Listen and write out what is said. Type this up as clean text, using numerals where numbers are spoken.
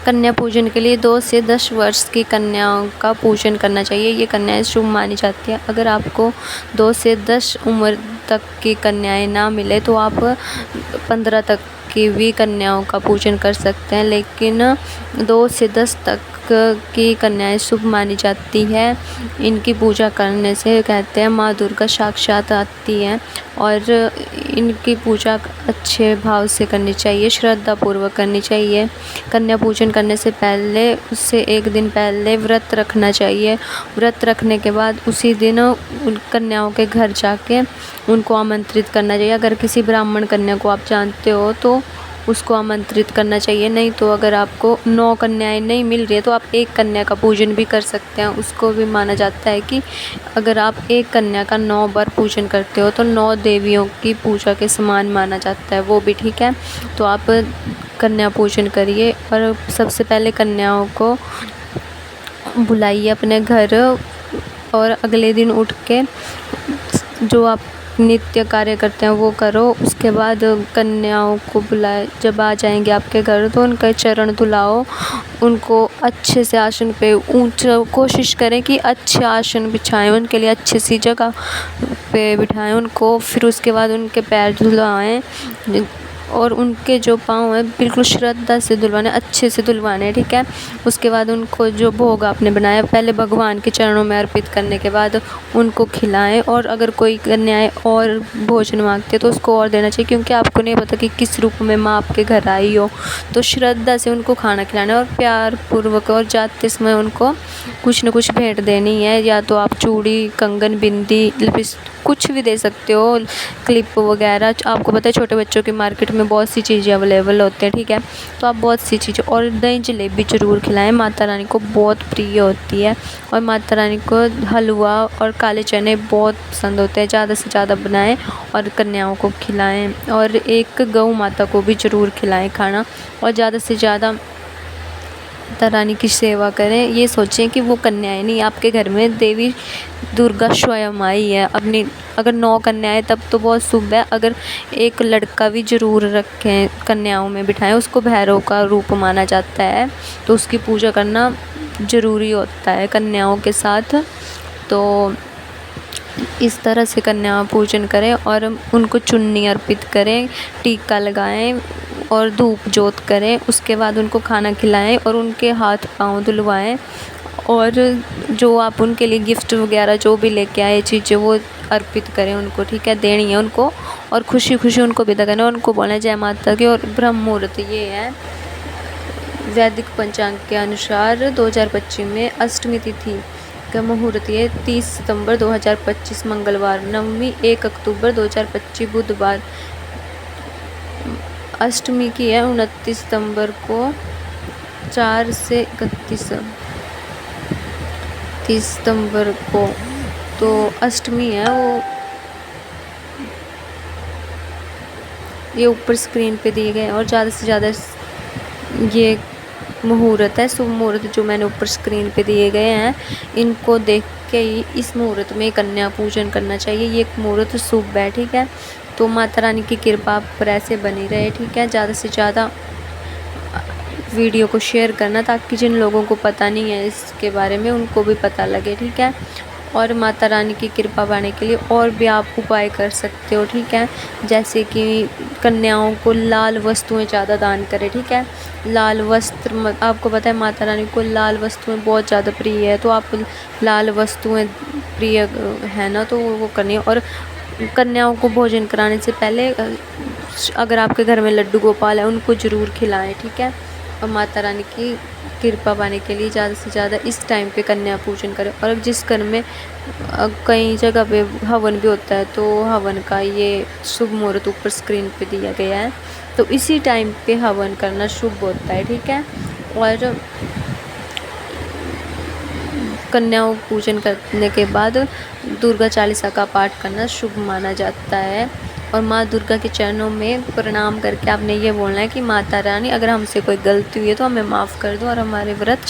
कन्या पूजन के लिए 2 से 10 वर्ष की कन्याओं का पूजन करना चाहिए। ये कन्याएं शुभ मानी जाती हैं। अगर आपको 2 से 10 उम्र तक की कन्याएं ना मिले तो आप 15 तक की भी कन्याओं का पूजन कर सकते हैं, लेकिन 2 से 10 तक की कन्याएं शुभ मानी जाती है। इनकी पूजा करने से कहते हैं माँ दुर्गा साक्षात आती हैं, और इनकी पूजा अच्छे भाव से करनी चाहिए, श्रद्धा पूर्वक करनी चाहिए। कन्या पूजन करने से पहले, उससे एक दिन पहले व्रत रखना चाहिए। व्रत रखने के बाद उसी दिन उन कन्याओं के घर जाके उनको आमंत्रित करना चाहिए। अगर किसी ब्राह्मण कन्या को आप जानते हो तो उसको आमंत्रित करना चाहिए। नहीं तो अगर आपको 9 कन्याएं नहीं मिल रही है तो आप एक कन्या का पूजन भी कर सकते हैं। उसको भी माना जाता है कि अगर आप एक कन्या का 9 बार पूजन करते हो तो 9 देवियों की पूजा के समान माना जाता है, वो भी ठीक है। तो आप कन्या पूजन करिए और सबसे पहले कन्याओं को बुलाइए अपने घर, और अगले दिन उठ के जो आप नित्य कार्य करते हैं वो करो। उसके बाद कन्याओं को बुलाए, जब आ जाएंगे आपके घर तो उनके चरण धुलाओ, उनको अच्छे से आसन पे ऊंचा, कोशिश करें कि अच्छे आसन बिछाएं, उनके लिए अच्छी सी जगह पे बिठाएं उनको। फिर उसके बाद उनके पैर धुलवाएं और उनके जो पाँव हैं बिल्कुल श्रद्धा से धुलवाने, अच्छे से धुलवाने, ठीक है। उसके बाद उनको जो भोग आपने बनाया पहले भगवान के चरणों में अर्पित करने के बाद उनको खिलाएं। और अगर कोई कन्याएं और भोजन मांगती है तो उसको और देना चाहिए, क्योंकि आपको नहीं पता कि किस रूप में माँ आपके घर आई हो। तो श्रद्धा से उनको खाना खिलाना और प्यार पूर्वक, और जाते समय उनको कुछ न कुछ भेंट देनी है। या तो आप चूड़ी, कंगन, बिंदी, लिपस्टिक कुछ भी दे सकते हो, क्लिप वगैरह। आपको पता है छोटे बच्चों की मार्केट में बहुत सी चीज़ें अवेलेबल होती हैं, ठीक है। तो आप बहुत सी चीज़ें, और दही जलेबी ज़रूर खिलाएं, माता रानी को बहुत प्रिय होती है। और माता रानी को हलवा और काले चने बहुत पसंद होते हैं। ज़्यादा से ज़्यादा बनाएं और कन्याओं को खिलाएं। और एक गौ माता को भी ज़रूर खिलाएं खाना, और ज़्यादा से ज़्यादा माता रानी की सेवा करें। ये सोचें कि वो कन्याएं नहीं, आपके घर में देवी दुर्गा स्वयं आई है। अपनी अगर 9 कन्याएं तब तो बहुत शुभ है। अगर एक लड़का भी ज़रूर रखें, कन्याओं में बिठाएं, उसको भैरव का रूप माना जाता है, तो उसकी पूजा करना ज़रूरी होता है कन्याओं के साथ। तो इस तरह से कन्या पूजन करें और उनको चुन्नी अर्पित करें, टीका लगाएं और धूप ज्योत करें। उसके बाद उनको खाना खिलाएं और उनके हाथ पाँव धुलवाएं। और जो आप उनके लिए गिफ्ट वगैरह जो भी लेके आए चीज़ें वो अर्पित करें उनको, ठीक है, देनी है उनको। और खुशी खुशी उनको विदा करना, उनको बोलें जय माता की। और ब्रह्म मुहूर्त ये है, वैदिक पंचांग के अनुसार 2025 में अष्टमी तिथि का मुहूर्त ये 30 सितंबर 2025 मंगलवार, नवमी 1 अक्टूबर 2025 बुधवार। अष्टमी की है 29 सितंबर को 4 से 31 30 सितंबर को, तो अष्टमी है वो। ये ऊपर स्क्रीन पे दिए गए और ज़्यादा से ज़्यादा ये मुहूर्त है, शुभ मुहूर्त जो मैंने ऊपर स्क्रीन पे दिए गए हैं, इनको देख के ही इस मुहूर्त में कन्या पूजन करना चाहिए। ये एक मुहूर्त शुभ है, ठीक है। तो माता रानी की कृपा पर ऐसे बनी रहे, ठीक है। ज़्यादा से ज़्यादा वीडियो को शेयर करना ताकि जिन लोगों को पता नहीं है इसके बारे में उनको भी पता लगे, ठीक है। और माता रानी की कृपा पाने के लिए और भी आप उपाय कर सकते हो, ठीक है। जैसे कि कन्याओं को लाल वस्तुएं ज़्यादा दान करें, ठीक है। लाल वस्त्र, आपको पता है माता रानी को लाल वस्तुएं बहुत ज़्यादा प्रिय है, तो आप लाल वस्तुएं प्रिय है ना, तो वो करनी है। और कन्याओं को भोजन कराने से पहले अगर आपके घर में लड्डू गोपाल है उनको ज़रूर खिलाएं, ठीक है। और माता रानी की कृपा पाने के लिए ज़्यादा से ज़्यादा इस टाइम पे कन्या पूजन करें। और जिस घर में कई जगह पे हवन भी होता है तो हवन का ये शुभ मुहूर्त ऊपर स्क्रीन पे दिया गया है, तो इसी टाइम पे हवन करना शुभ होता है, ठीक है। और कन्याओं पूजन करने के बाद दुर्गा चालीसा का पाठ करना शुभ माना जाता है। और माँ दुर्गा के चरणों में प्रणाम करके आपने ये बोलना है कि माता रानी अगर हमसे कोई गलती हुई है तो हमें माफ़ कर दो और हमारे व्रत